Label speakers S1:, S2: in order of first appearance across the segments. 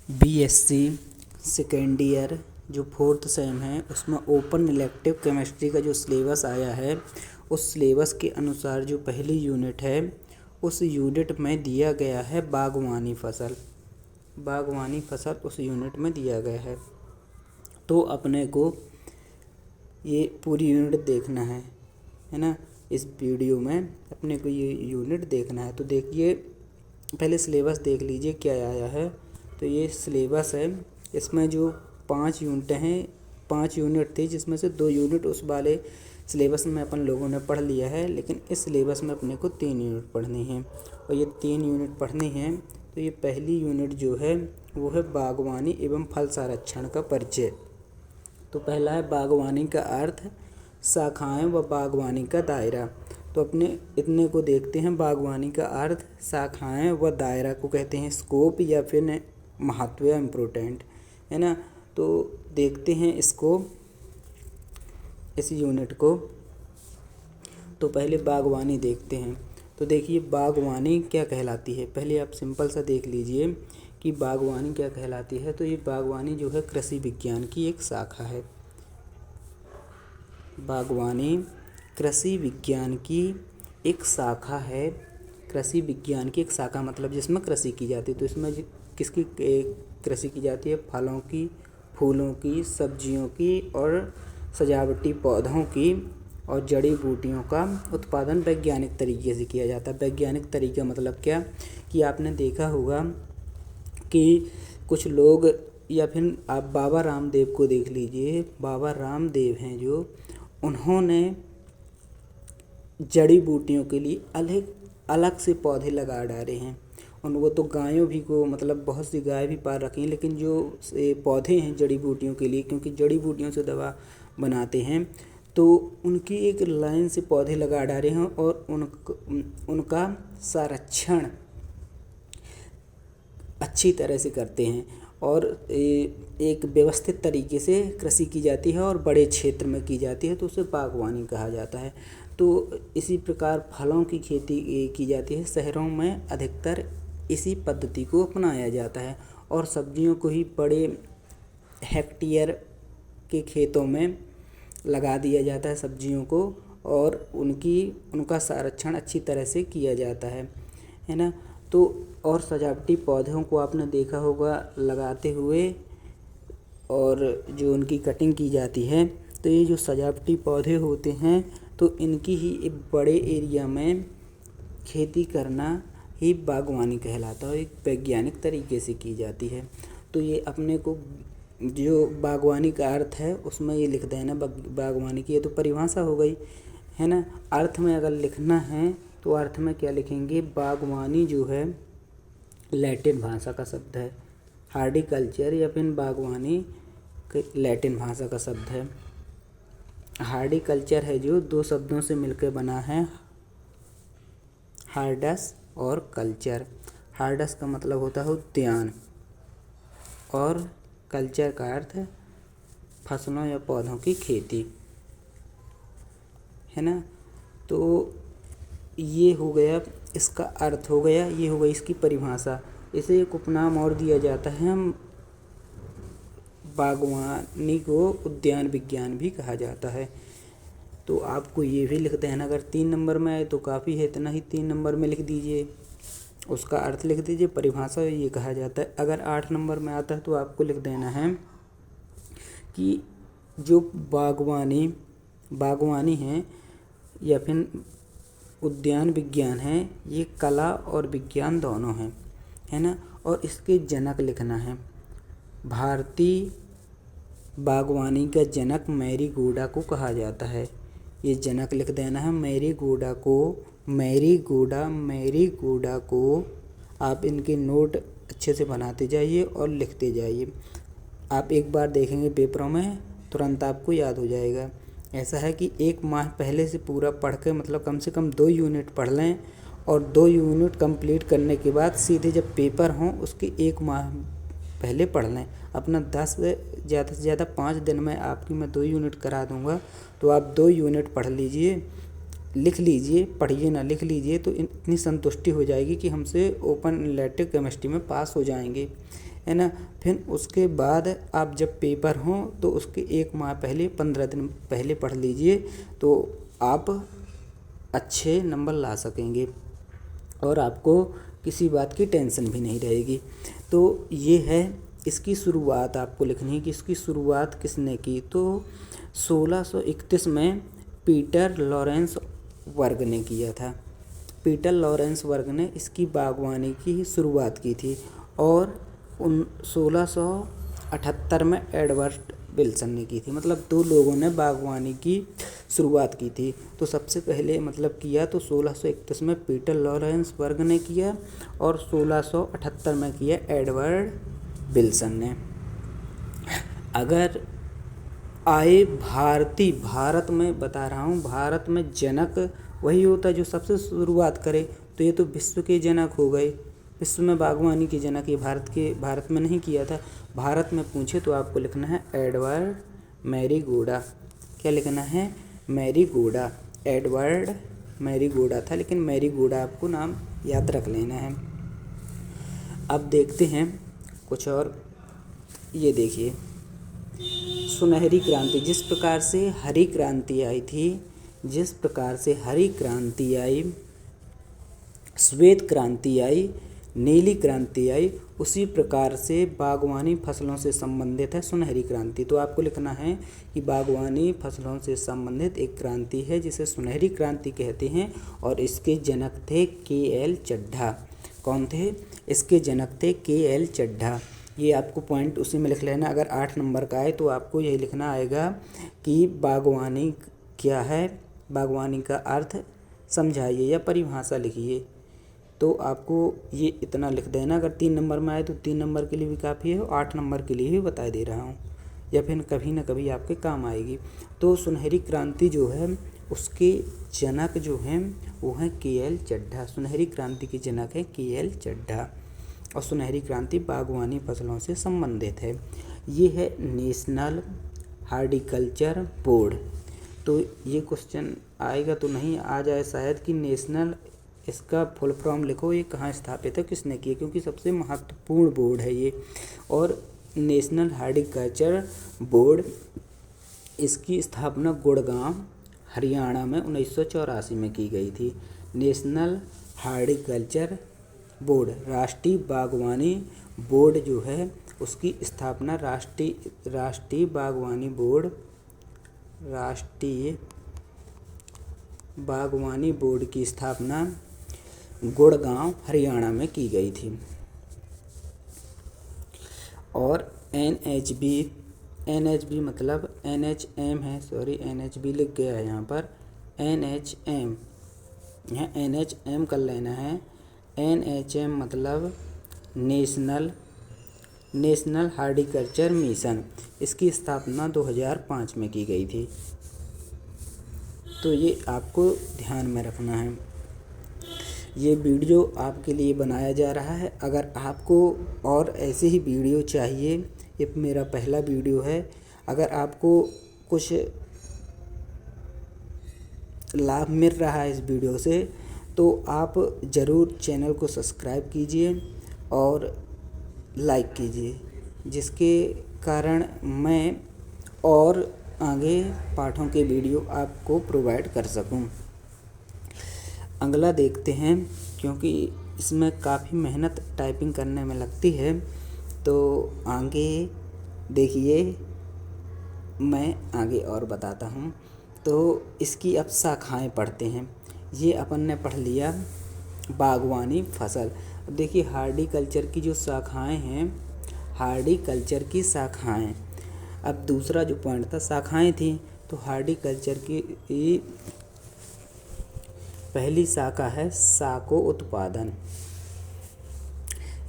S1: BSc second year जो fourth same है उसमें ओपन इलेक्टिव केमिस्ट्री का जो सिलेबस आया है उस सिलेबस के अनुसार जो पहली यूनिट है उस यूनिट में दिया गया है बागवानी फसल उस यूनिट में दिया गया है। तो अपने को ये पूरी यूनिट देखना है ना। इस वीडियो में अपने को ये यूनिट देखना है। तो देखिए पहले सिलेबस देख लीजिए क्या आया है। तो ये सिलेबस है, इसमें जो 5 यूनिट हैं, 5 यूनिट थी जिसमें से 2 यूनिट उस वाले सिलेबस में अपन लोगों ने पढ़ लिया है, लेकिन इस सिलेबस में अपने को 3 यूनिट पढ़नी है और ये 3 यूनिट पढ़नी है। तो ये पहली यूनिट जो है वो है बागवानी एवं फल संरक्षण का परिचय। तो पहला है बागवानी का अर्थ, शाखाएं व बागवानी का दायरा। तो अपने इतने को देखते हैं। बागवानी का अर्थ, शाखाएं व दायरा को कहते हैं स्कोप या फिर महत्व या इम्पोर्टेंट, है ना। तो देखते हैं इसको, इस यूनिट को। तो पहले बागवानी देखते हैं। तो देखिए बागवानी क्या कहलाती है, पहले आप सिंपल सा देख लीजिए कि बागवानी क्या कहलाती है। तो ये बागवानी जो है कृषि विज्ञान की एक शाखा है। बागवानी कृषि विज्ञान की एक शाखा है। कृषि विज्ञान की एक शाखा मतलब जिसमें कृषि की जाती है। तो इसमें किसकी कृषि की जाती है? फलों की, फूलों की, सब्जियों की और सजावटी पौधों की और जड़ी बूटियों का उत्पादन वैज्ञानिक तरीके से किया जाता है। वैज्ञानिक तरीका मतलब क्या कि आपने देखा होगा कि कुछ लोग, या फिर आप बाबा रामदेव को देख लीजिए। बाबा रामदेव हैं जो, उन्होंने जड़ी बूटियों के लिए अलग अलग से पौधे लगा डाले हैं। उनको तो गायों भी को मतलब बहुत सी गाय भी पाल रखी हैं, लेकिन जो पौधे हैं जड़ी बूटियों के लिए, क्योंकि जड़ी बूटियों से दवा बनाते हैं, तो उनकी एक लाइन से पौधे लगा डाले हैं और उनका संरक्षण अच्छी तरह से करते हैं और एक व्यवस्थित तरीके से कृषि की जाती है और बड़े क्षेत्र में की जाती है, तो उसे बागवानी कहा जाता है। तो इसी प्रकार फलों की खेती की जाती है। शहरों में अधिकतर इसी पद्धति को अपनाया जाता है और सब्जियों को ही बड़े हेक्टेयर के खेतों में लगा दिया जाता है सब्जियों को, और उनका संरक्षण अच्छी तरह से किया जाता है ना। तो और सजावटी पौधों को आपने देखा होगा लगाते हुए और जो उनकी कटिंग की जाती है। तो ये जो सजावटी पौधे होते हैं तो इनकी ही एक बड़े एरिया में खेती करना ही बागवानी कहलाता है, एक वैज्ञानिक तरीके से की जाती है। तो ये अपने को जो बागवानी का अर्थ है उसमें ये लिख देना बागवानी की। ये तो परिभाषा हो गई, है ना। अर्थ में अगर लिखना है तो अर्थ में क्या लिखेंगे? बागवानी जो है लैटिन भाषा का शब्द है। हार्टिकल्चर या फिर बागवानी लैटिन भाषा का शब्द है। हार्टिकल्चर है जो 2 शब्दों से मिलकर बना है, हार्डस और कल्चर। हार्डस का मतलब होता है उद्यान और कल्चर का अर्थ है फसलों या पौधों की खेती, है ना। तो ये हो गया, इसका अर्थ हो गया, ये हो गई इसकी परिभाषा। इसे एक उपनाम और दिया जाता है, हम बागवानी को उद्यान विज्ञान भी कहा जाता है। तो आपको ये भी लिख देना, अगर 3 नंबर में आए तो काफ़ी है, इतना ही 3 नंबर में लिख दीजिए, उसका अर्थ लिख दीजिए, परिभाषा ये कहा जाता है। अगर 8 नंबर में आता है तो आपको लिख देना है कि जो बागवानी है या फिर उद्यान विज्ञान है, ये कला और विज्ञान दोनों हैं, है ना। और इसके जनक लिखना है। भारतीय बागवानी का जनक मैरीगोडा को कहा जाता है। ये जनक लिख देना है मैरीगोडा को। आप इनके नोट अच्छे से बनाते जाइए और लिखते जाइए। आप एक बार देखेंगे पेपरों में तुरंत आपको याद हो जाएगा। ऐसा है कि 1 माह पहले से पूरा पढ़ के, मतलब कम से कम 2 यूनिट पढ़ लें और 2 यूनिट कंप्लीट करने के बाद सीधे जब पेपर हों उसके 1 माह पहले पढ़ लें। अपना 10 ज़्यादा से ज़्यादा 5 दिन में आपकी मैं 2 यूनिट करा दूँगा, तो आप 2 यूनिट पढ़ लीजिए लिख लीजिए, पढ़िए ना, लिख लीजिए तो इतनी संतुष्टि हो जाएगी कि हमसे ओपन इलेक्टिव केमिस्ट्री में पास हो जाएंगे, है ना। फिर उसके बाद आप जब पेपर हों तो उसके 1 माह पहले, 15 दिन पहले पढ़ लीजिए तो आप अच्छे नंबर ला सकेंगे और आपको किसी बात की टेंशन भी नहीं रहेगी। तो ये है इसकी शुरुआत आपको लिखनी है कि इसकी शुरुआत किसने की। तो 1631 में पीटर लॉरेंस वर्ग ने किया था। पीटर लॉरेंस वर्ग ने इसकी बागवानी की शुरुआत की थी और 1678 में एडवर्ड विल्सन ने की थी। मतलब 2 लोगों ने बागवानी की शुरुआत की थी। तो सबसे पहले मतलब किया तो 1631 में पीटर लॉरेंस वर्ग ने किया और 1678 में किया एडवर्ड विल्सन ने। अगर आए भारत में बता रहा हूँ, भारत में जनक वही होता है जो सबसे शुरुआत करे। तो ये तो विश्व के जनक हो गए, विश्व में बागवानी के जनक। ये भारत में नहीं किया था। भारत में पूछे तो आपको लिखना है एडवर्ड मैरीगोडा। क्या लिखना है? मैरीगोडा। एडवर्ड मैरीगोडा था, लेकिन मैरीगोडा आपको नाम याद रख लेना है। अब देखते हैं कुछ और। ये देखिए, सुनहरी क्रांति, जिस प्रकार से हरी क्रांति आई थी, जिस प्रकार से हरी क्रांति आई, श्वेत क्रांति आई, नीली क्रांति आई, उसी प्रकार से बागवानी फसलों से संबंधित है सुनहरी क्रांति। तो आपको लिखना है कि बागवानी फसलों से संबंधित एक क्रांति है जिसे सुनहरी क्रांति कहते हैं और इसके जनक थे के.एल. चड्ढा। कौन थे? इसके जनक थे के.एल. चड्ढा। ये आपको पॉइंट उसी में लिख लेना। अगर 8 नंबर का आए तो आपको यही लिखना आएगा कि बागवानी क्या है, बागवानी का अर्थ समझाइए या परिभाषा लिखिए। तो आपको ये इतना लिख देना। अगर 3 नंबर में आए तो 3 नंबर के लिए भी काफ़ी है, 8 नंबर के लिए भी बता दे रहा हूँ, या फिर कभी ना कभी आपके काम आएगी। तो सुनहरी क्रांति जो है उसके जनक जो हैं वो हैं के.एल. चड्ढा। सुनहरी क्रांति के जनक है के.एल. चड्ढा और सुनहरी क्रांति बागवानी फसलों से संबंधित है। ये है नेशनल हॉर्टिकल्चर बोर्ड। तो ये क्वेश्चन आएगा तो नहीं आ जाए शायद कि नेशनल, इसका फुल फॉर्म लिखो, ये कहाँ स्थापित है, किसने किया, क्योंकि सबसे महत्वपूर्ण बोर्ड है ये। और नेशनल हॉर्टिकल्चर बोर्ड, इसकी स्थापना गुड़गांव हरियाणा में 1984 में की गई थी। नेशनल हॉर्टिकल्चर बोर्ड, राष्ट्रीय बागवानी बोर्ड जो है उसकी स्थापना राष्ट्रीय बागवानी बोर्ड की स्थापना गुड़गांव हरियाणा में की गई थी। और एनएचबी मतलब एनएचएम है, सॉरी एनएचबी लिख गया है यहाँ पर, एनएचएम, यहाँ एनएचएम कर लेना है। एनएचएम मतलब नेशनल हॉर्टिकल्चर मिशन, इसकी स्थापना 2005 में की गई थी। तो ये आपको ध्यान में रखना है। ये वीडियो आपके लिए बनाया जा रहा है। अगर आपको और ऐसे ही वीडियो चाहिए, ये मेरा पहला वीडियो है। अगर आपको कुछ लाभ मिल रहा है इस वीडियो से तो आप ज़रूर चैनल को सब्सक्राइब कीजिए और लाइक कीजिए, जिसके कारण मैं और आगे पाठों के वीडियो आपको प्रोवाइड कर सकूं। अगला देखते हैं, क्योंकि इसमें काफ़ी मेहनत टाइपिंग करने में लगती है। तो आगे देखिए, मैं आगे और बताता हूँ। तो इसकी अब शाखाएं पढ़ते हैं। ये अपन ने पढ़ लिया बागवानी फसल। अब देखिए हॉर्टिकल्चर की जो शाखाएं हैं, हॉर्टिकल्चर की शाखाएं। अब दूसरा जो पॉइंट था शाखाएं थी, तो हॉर्टिकल्चर की पहली शाखा है साको उत्पादन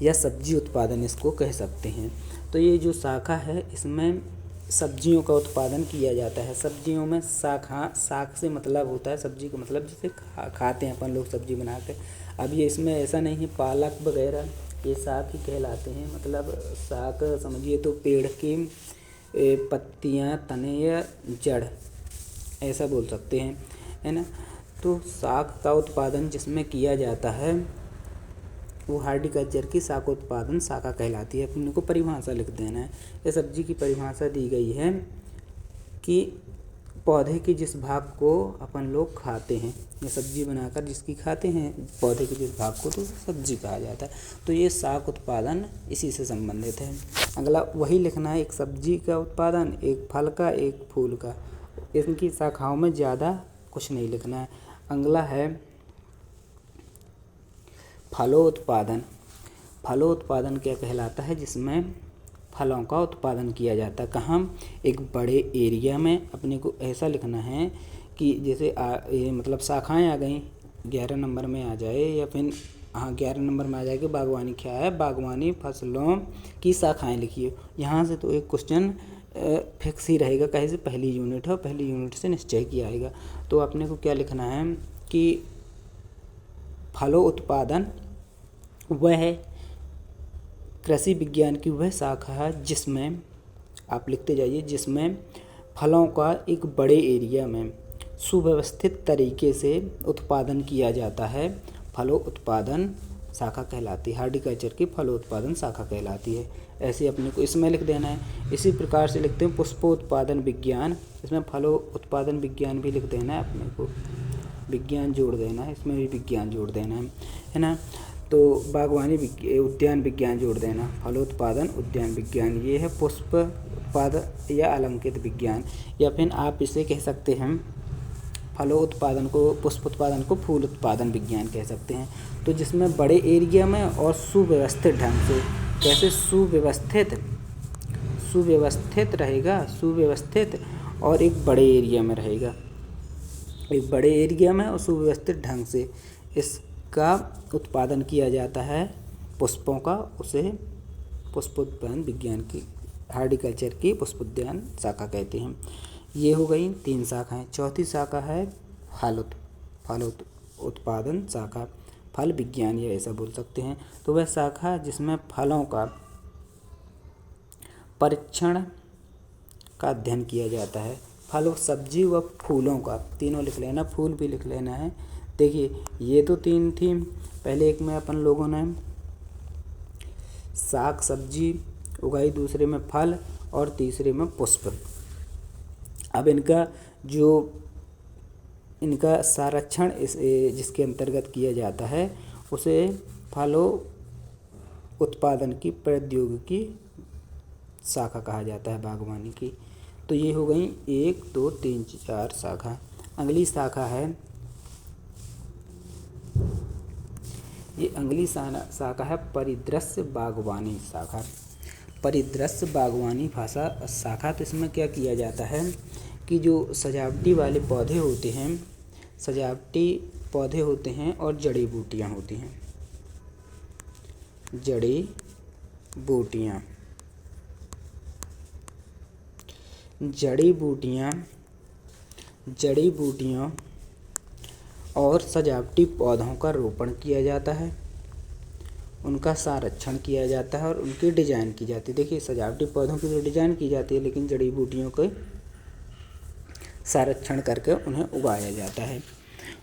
S1: या सब्जी उत्पादन, इसको कह सकते हैं। तो ये जो शाखा है इसमें सब्जियों का उत्पादन किया जाता है। सब्जियों में शाक से मतलब होता है सब्जी का मतलब जिसे खाते हैं अपन लोग सब्जी बना के। अब ये इसमें ऐसा नहीं है, पालक वगैरह ये शाक ही कहलाते हैं। मतलब शाक समझिए तो पेड़ की पत्तियां, तने या जड़, ऐसा बोल सकते हैं, है ना। तो शाक का उत्पादन जिसमें किया जाता है वो हार्टिकल्चर की शाक उत्पादन शाखा कहलाती है। अपने को परिभाषा लिख देना है। ये सब्जी की परिभाषा दी गई है कि पौधे के जिस भाग को अपन लोग खाते हैं या सब्जी बनाकर जिसकी खाते हैं पौधे के जिस भाग को, तो सब्जी कहा जाता है। तो ये शाक उत्पादन इसी से संबंधित है। अगला वही लिखना है, एक सब्जी का उत्पादन, एक फल का, एक फूल का। इनकी शाखाओं में ज़्यादा कुछ नहीं लिखना है। अगला है फलोत्पादन। फलोत्पादन क्या कहलाता है? जिसमें फलों का उत्पादन किया जाता है। कहाँ? एक बड़े एरिया में। अपने को ऐसा लिखना है कि जैसे ये मतलब शाखाएं आ गई 11 नंबर में आ जाए, या फिर 11 नंबर में आ जाए कि बागवानी क्या है। बागवानी फसलों की शाखाएं लिखिए। यहाँ से तो एक क्वेश्चन फिक्स ही रहेगा, कहीं से पहली यूनिट है और पहली यूनिट से निश्चय किया आएगा। तो अपने को क्या लिखना है कि फलोत्पादन वह कृषि विज्ञान की वह शाखा है जिसमें, आप लिखते जाइए, जिसमें फलों का एक बड़े एरिया में सुव्यवस्थित तरीके से उत्पादन किया जाता है। फलोत्पादन शाखा कहलाती है। हार्टिकल्चर की फलोत्पादन शाखा कहलाती है। ऐसे अपने को इसमें लिख देना है। इसी प्रकार से लिखते हैं पुष्पोत्पादन विज्ञान। इसमें फलोत्पादन विज्ञान भी लिख देना है। अपने को विज्ञान जोड़ देना है, इसमें भी विज्ञान जोड़ देना है ना। तो बागवानी उद्यान विज्ञान जोड़ देना। फलोत्पादन उद्यान विज्ञान ये है। पुष्प उत्पादन या अलंकृत विज्ञान, या फिर आप इसे कह सकते हैं फलोत्पादन को, पुष्प उत्पादन को फूल उत्पादन विज्ञान कह सकते हैं। तो जिसमें बड़े एरिया में और सुव्यवस्थित ढंग से, कैसे सुव्यवस्थित रहेगा, सुव्यवस्थित और एक बड़े एरिया में रहेगा, एक बड़े एरिया में और सुव्यवस्थित ढंग से इसका उत्पादन किया जाता है पुष्पों का। उसे पुष्पोद्यान विज्ञान की, हार्टिकल्चर की पुष्पोद्यान शाखा कहते हैं। ये हो गई 3 शाखाएं। चौथी शाखा है फल उत्पादन शाखा, फल विज्ञान या ऐसा बोल सकते हैं। तो वह शाखा जिसमें फलों का परीक्षण का अध्ययन किया जाता है। फल, सब्जी व फूलों का, तीनों लिख लेना, फूल भी लिख लेना है। देखिए ये तो 3 थी। पहले एक में अपन लोगों ने साग सब्जी उगाई, दूसरे में फल और तीसरे में पुष्प। अब इनका संरक्षण जिसके अंतर्गत किया जाता है उसे फलों उत्पादन की प्रौद्योगिकी शाखा कहा जाता है, बागवानी की। तो ये हो गई 1 2 3 4 शाखा। अगली शाखा है, ये अगली शाखा है परिदृश्य बागवानी शाखा। परिदृश्य बागवानी भाषा शाखा। तो इसमें क्या किया जाता है कि जो सजावटी वाले पौधे होते हैं, सजावटी पौधे होते हैं और जड़ी बूटियाँ होती हैं, जड़ी बूटियाँ और सजावटी पौधों का रोपण किया जाता है, उनका संरक्षण किया जाता है और उनकी डिजाइन की जाती है। देखिए सजावटी पौधों की तो डिजाइन की जाती है, लेकिन जड़ी बूटियों के संरक्षण करके उन्हें उगाया जाता है।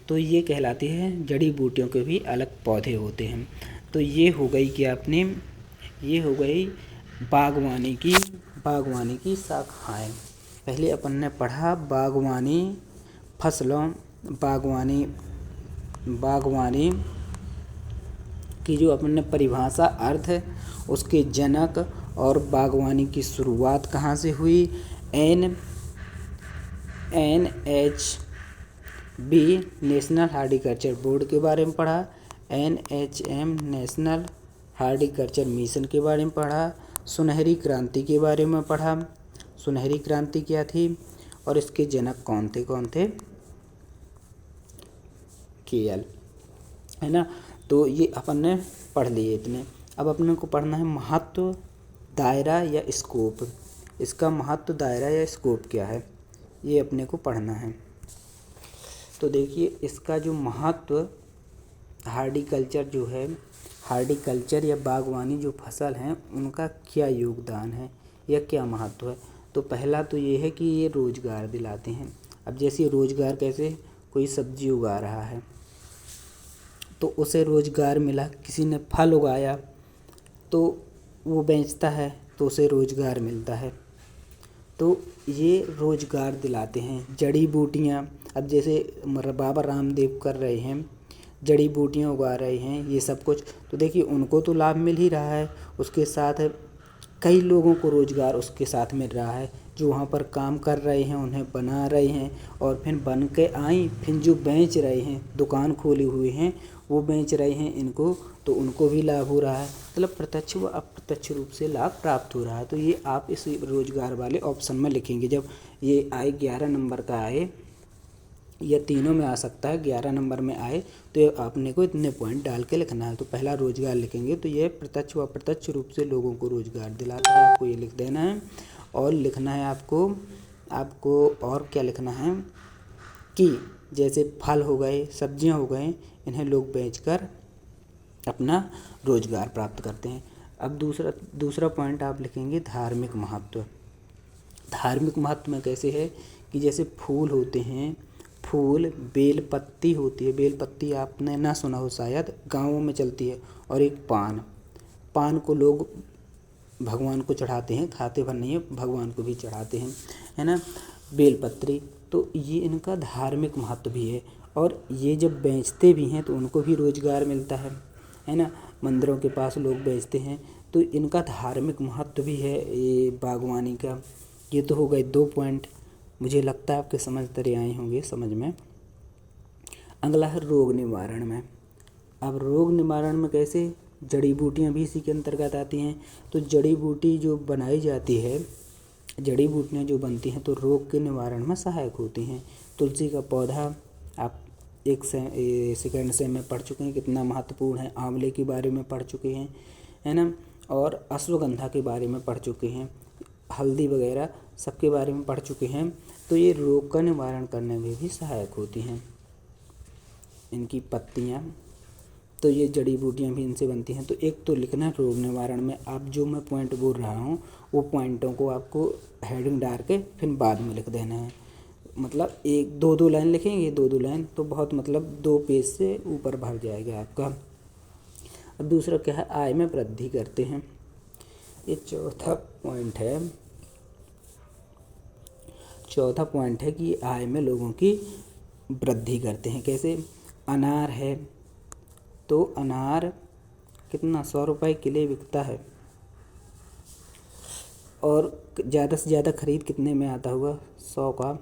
S1: तो ये कहलाती है, जड़ी बूटियों के भी अलग पौधे होते हैं। तो ये हो गई कि आपने, ये हो गई बागवानी की शाखाएं। पहले अपन ने पढ़ा बागवानी फसलों, बागवानी की जो अपन ने परिभाषा, अर्थ, उसके जनक और बागवानी की शुरुआत कहाँ से हुई। NHB नेशनल हार्टिकल्चर बोर्ड के बारे में पढ़ा, NHM नेशनल हार्टिकल्चर मिशन के बारे में पढ़ा, सुनहरी क्रांति के बारे में पढ़ा, सुनहरी क्रांति क्या थी और इसके जनक कौन थे, KL, है ना। तो ये अपन ने पढ़ लिए इतने। अब अपने को पढ़ना है महत्व, दायरा या स्कोप। इसका महत्व, दायरा या स्कोप क्या है, ये अपने को पढ़ना है। तो देखिए इसका जो महत्व, हार्टिकल्चर जो है, हार्टिकल्चर या बागवानी जो फसल हैं उनका क्या योगदान है या क्या महत्व है। तो पहला तो ये है कि ये रोज़गार दिलाते हैं। अब जैसे रोज़गार कैसे, कोई सब्जी उगा रहा है तो उसे रोज़गार मिला, किसी ने फल उगाया तो वो बेचता है तो उसे रोज़गार मिलता है। तो ये रोज़गार दिलाते हैं। जड़ी बूटियाँ, अब जैसे बाबा रामदेव कर रहे हैं, जड़ी बूटियाँ उगा रहे हैं, ये सब कुछ, तो देखिए उनको तो लाभ मिल ही रहा है, उसके साथ कई लोगों को रोज़गार उसके साथ मिल रहा है, जो वहाँ पर काम कर रहे हैं उन्हें बना रहे हैं और फिर बन के आई, फिर जो बेच रहे हैं, दुकान खोले हुए हैं वो बेच रहे हैं इनको, तो उनको भी लाभ हो रहा है। मतलब प्रत्यक्ष व अप्रत्यक्ष रूप से लाभ प्राप्त हो रहा है। तो ये आप इस रोज़गार वाले ऑप्शन में लिखेंगे। जब ये आए 11 नंबर का आए, या तीनों में आ सकता है, 11 नंबर में आए तो आपने को इतने पॉइंट डाल के लिखना है। तो पहला रोज़गार लिखेंगे तो ये प्रत्यक्ष व अप्रत्यक्ष रूप से लोगों को रोज़गार दिलाता है, आपको ये लिख देना है। और लिखना है आपको और क्या लिखना है कि जैसे फल हो गए, सब्जियां हो गए, इन्हें लोग बेचकर अपना रोज़गार प्राप्त करते हैं। अब दूसरा पॉइंट आप लिखेंगे धार्मिक महत्व। धार्मिक महत्व में कैसे है कि जैसे फूल होते हैं, फूल, बेलपत्ती होती है, बेलपत्ती आपने ना सुना हो शायद, गाँवों में चलती है, और एक पान को लोग भगवान को चढ़ाते हैं, खाते भर नहीं है, भगवान को भी चढ़ाते हैं, है ना, बेलपत्री। तो ये इनका धार्मिक महत्व भी है। और ये जब बेचते भी हैं तो उनको भी रोज़गार मिलता है ना, मंदिरों के पास लोग बेचते हैं, तो इनका धार्मिक महत्व भी है ये बागवानी का। ये तो हो गए 2 पॉइंट, मुझे लगता है आपके समझ तरे आए होंगे समझ में। अगला है रोग निवारण में। अब रोग निवारण में कैसे, जड़ी बूटियाँ भी इसी के अंतर्गत आती हैं। तो जड़ी बूटी जो बनाई जाती है, जड़ी बूटियाँ जो बनती हैं तो रोग के निवारण में सहायक होती हैं। तुलसी का पौधा आप एक सेकंड से में पढ़ चुके हैं कितना महत्वपूर्ण है। आंवले के बारे में पढ़ चुके हैं, है ना, और अश्वगंधा के बारे में पढ़ चुके हैं, हल्दी वगैरह सबके बारे में पढ़ चुके हैं। तो ये रोग का निवारण करने में भी सहायक होती हैं इनकी पत्तियाँ। तो ये जड़ी बूटियाँ भी इनसे बनती हैं। तो एक तो लिखना रोग निवारण में, आप जो मैं पॉइंट बोल रहा हूँ वो पॉइंटों को आपको हेडिंग डाल के फिर बाद में लिख देना है। मतलब एक 2-2 लाइन लिखेंगे, 2-2 लाइन तो बहुत, मतलब 2 पेज से ऊपर भर जाएगा आपका। अब दूसरा क्या है, आय में वृद्धि करते हैं। ये चौथा पॉइंट है कि आय में लोगों की वृद्धि करते हैं। कैसे, अनार है तो अनार कितना 100 रुपये किलो बिकता है, और ज़्यादा से ज़्यादा खरीद कितने में आता होगा, 100 का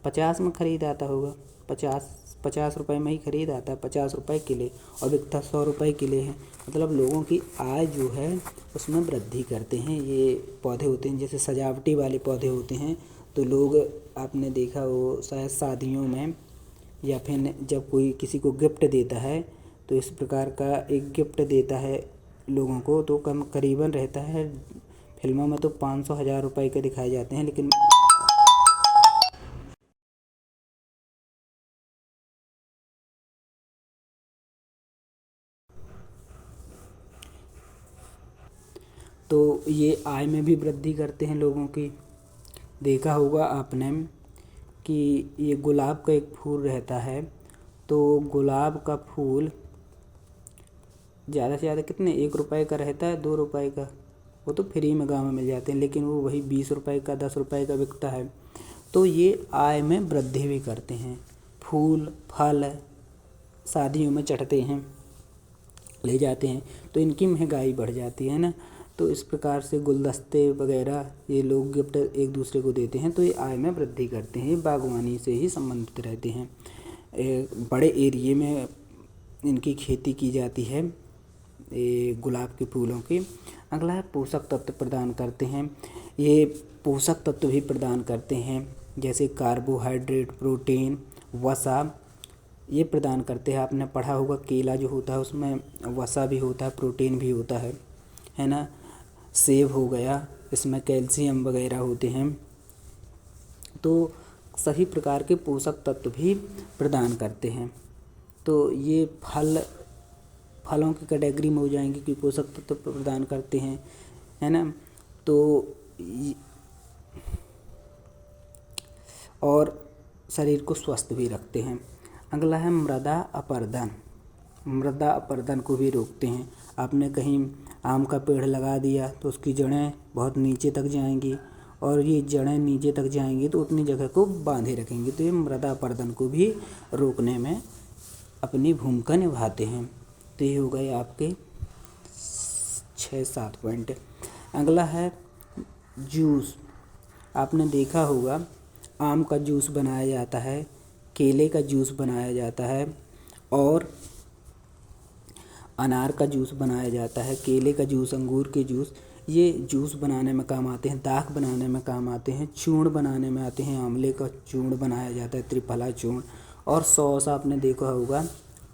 S1: 50 में खरीद आता होगा, 50 रुपये में ही खरीद आता है, 50 रुपये किलो, और बिकता 100 रुपये किलो है। मतलब लोगों की आय जो है उसमें वृद्धि करते हैं। ये पौधे होते हैं जैसे सजावटी वाले पौधे होते हैं, तो लोग आपने देखा वो शायद शादियों में या फिर जब कोई किसी को गिफ्ट देता है तो इस प्रकार का एक गिफ्ट देता है लोगों को, तो करीबन रहता है, फिल्मों में तो 500-1000 रुपये के दिखाए जाते हैं, लेकिन तो ये आय में भी वृद्धि करते हैं लोगों की। देखा होगा आपने कि ये गुलाब का एक फूल रहता है, तो गुलाब का फूल ज़्यादा से ज़्यादा कितने 1 रुपये का रहता है, 2 रुपये का, वो तो फ्री में गाँव में मिल जाते हैं, लेकिन वो वही 20 रुपये का 10 रुपये का बिकता है। तो ये आय में वृद्धि भी करते हैं। फूल फल शादियों में चढ़ते हैं, ले जाते हैं, तो इनकी महंगाई बढ़ जाती है ना। तो इस प्रकार से गुलदस्ते वगैरह ये लोग गिफ्ट एक दूसरे को देते हैं, तो ये आय में वृद्धि करते हैं। बागवानी से ही संबंधित रहते हैं। बड़े एरिए में इनकी खेती की जाती है, गुलाब के फूलों की। अगला है पोषक तत्व प्रदान करते हैं। ये पोषक तत्व भी प्रदान करते हैं, जैसे कार्बोहाइड्रेट, प्रोटीन, वसा, ये प्रदान करते हैं। आपने पढ़ा होगा केला जो होता है उसमें वसा भी होता है, प्रोटीन भी होता है ना। सेब हो गया, इसमें कैल्शियम वगैरह होते हैं। तो सभी प्रकार के पोषक तत्व भी प्रदान करते हैं। तो ये फलों की कैटेगरी में हो जाएंगे कि पोषक तत्व प्रदान करते हैं, है ना। तो और शरीर को स्वस्थ भी रखते हैं। अगला है मृदा अपरदन। मृदा अपरदन को भी रोकते हैं। आपने कहीं आम का पेड़ लगा दिया तो उसकी जड़ें बहुत नीचे तक जाएंगी, और ये जड़ें नीचे तक जाएंगी तो उतनी जगह को बांधे रखेंगी, तो ये मृदा अपरदन को भी रोकने में अपनी भूमिका निभाते हैं। तो ये हो गए आपके 6-7 पॉइंट। अगला है जूस। आपने देखा होगा आम का जूस बनाया जाता है, केले का जूस बनाया जाता है, और अनार का जूस बनाया जाता है। केले का जूस, अंगूर के जूस, ये जूस बनाने में काम आते हैं, दाख बनाने में काम आते हैं, चूर्ण बनाने में आते हैं। आंवले का चूर्ण बनाया जाता है, त्रिफला चूर्ण। और सॉस आपने देखा होगा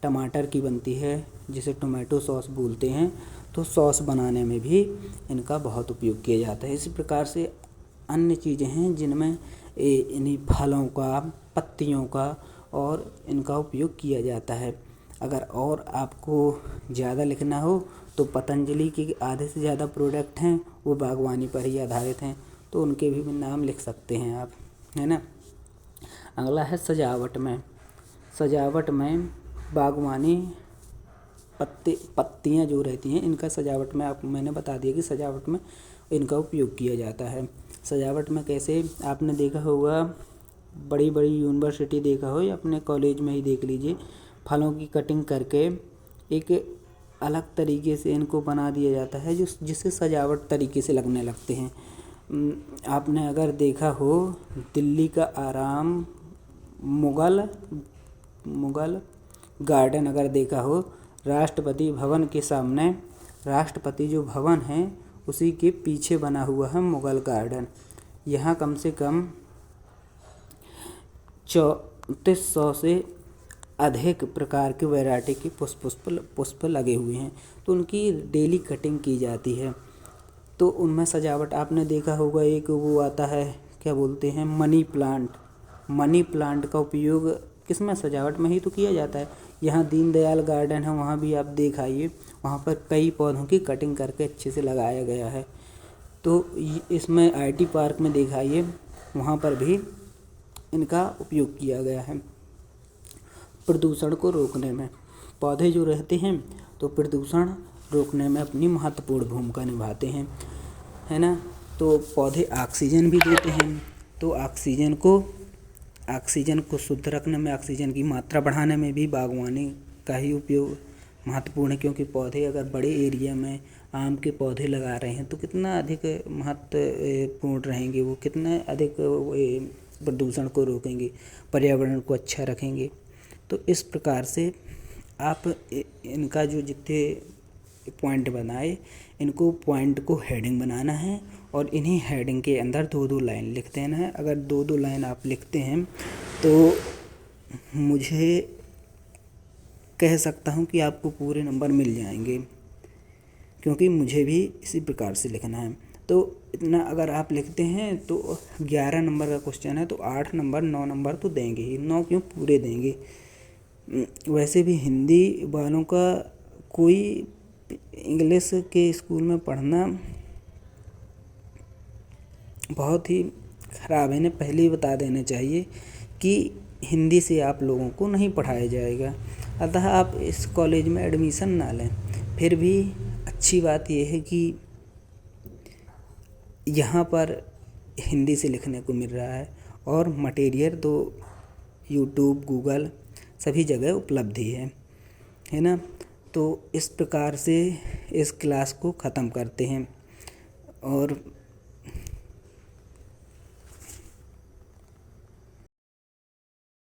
S1: टमाटर की बनती है, जिसे टोमेटो सॉस बोलते हैं, तो सॉस बनाने में भी इनका बहुत उपयोग किया जाता है। इसी प्रकार से अन्य चीज़ें हैं जिनमें इन्हीं फलों का, पत्तियों का और इनका उपयोग किया जाता है। अगर और आपको ज़्यादा लिखना हो तो पतंजलि के आधे से ज़्यादा प्रोडक्ट हैं वो बागवानी पर ही आधारित हैं, तो उनके भी नाम लिख सकते हैं आप, है ना। अगला है सजावट में। सजावट में बागवानी पत्तियां जो रहती हैं इनका सजावट में मैंने बता दिया कि सजावट में इनका उपयोग किया जाता है। सजावट में कैसे, आपने देखा होगा बड़ी बड़ी यूनिवर्सिटी देखा हो या अपने कॉलेज में ही देख लीजिए, फलों की कटिंग करके एक अलग तरीके से इनको बना दिया जाता है जिससे सजावट तरीके से लगने लगते हैं। आपने अगर देखा हो दिल्ली का आराम मुगल गार्डन अगर देखा हो, राष्ट्रपति भवन के सामने, राष्ट्रपति जो भवन है उसी के पीछे बना हुआ है मुगल गार्डन। यहाँ कम से कम 3400 से अधिक प्रकार के वैरायटी के पुष्प लगे हुए हैं, तो उनकी डेली कटिंग की जाती है। तो उनमें सजावट आपने देखा होगा, एक वो आता है क्या बोलते हैं, मनी प्लांट। मनी प्लांट का उपयोग किसमें, सजावट में ही तो किया जाता है। यहाँ दीनदयाल गार्डन है, वहाँ भी आप देख आइए, वहाँ पर कई पौधों की कटिंग करके अच्छे से लगाया गया है। तो इसमें IT पार्क में दिखाइए, वहाँ पर भी इनका उपयोग किया गया है। प्रदूषण को रोकने में पौधे जो रहते हैं तो प्रदूषण रोकने में अपनी महत्वपूर्ण भूमिका निभाते हैं, है ना। तो पौधे ऑक्सीजन भी देते हैं, तो ऑक्सीजन को शुद्ध रखने में, ऑक्सीजन की मात्रा बढ़ाने में भी बागवानी का ही उपयोग महत्वपूर्ण है। क्योंकि पौधे अगर बड़े एरिया में आम के पौधे लगा रहे हैं तो कितना अधिक महत्वपूर्ण रहेंगे, वो कितना अधिक प्रदूषण को रोकेंगे, पर्यावरण को अच्छा रखेंगे। तो इस प्रकार से आप इनका जो जितने पॉइंट बनाए, इनको पॉइंट को हेडिंग बनाना है और इन्हीं हेडिंग के अंदर 2-2 लाइन लिख देना है। अगर 2-2 लाइन आप लिखते हैं तो मुझे कह सकता हूँ कि आपको पूरे नंबर मिल जाएंगे, क्योंकि मुझे भी इसी प्रकार से लिखना है। तो इतना अगर आप लिखते हैं तो 11 नंबर का क्वेश्चन है, तो 8 नंबर 9 नंबर तो देंगे ही, 9 क्यों पूरे देंगे। वैसे भी हिंदी वालों का कोई इंग्लिश के स्कूल में पढ़ना बहुत ही ख़राब है। इन्हें पहले ही बता देना चाहिए कि हिंदी से आप लोगों को नहीं पढ़ाया जाएगा, अतः आप इस कॉलेज में एडमिशन ना लें। फिर भी अच्छी बात यह है कि यहाँ पर हिंदी से लिखने को मिल रहा है और मटेरियल तो यूट्यूब, गूगल सभी जगह उपलब्ध ही है ना। तो इस प्रकार से इस क्लास को ख़त्म करते हैं और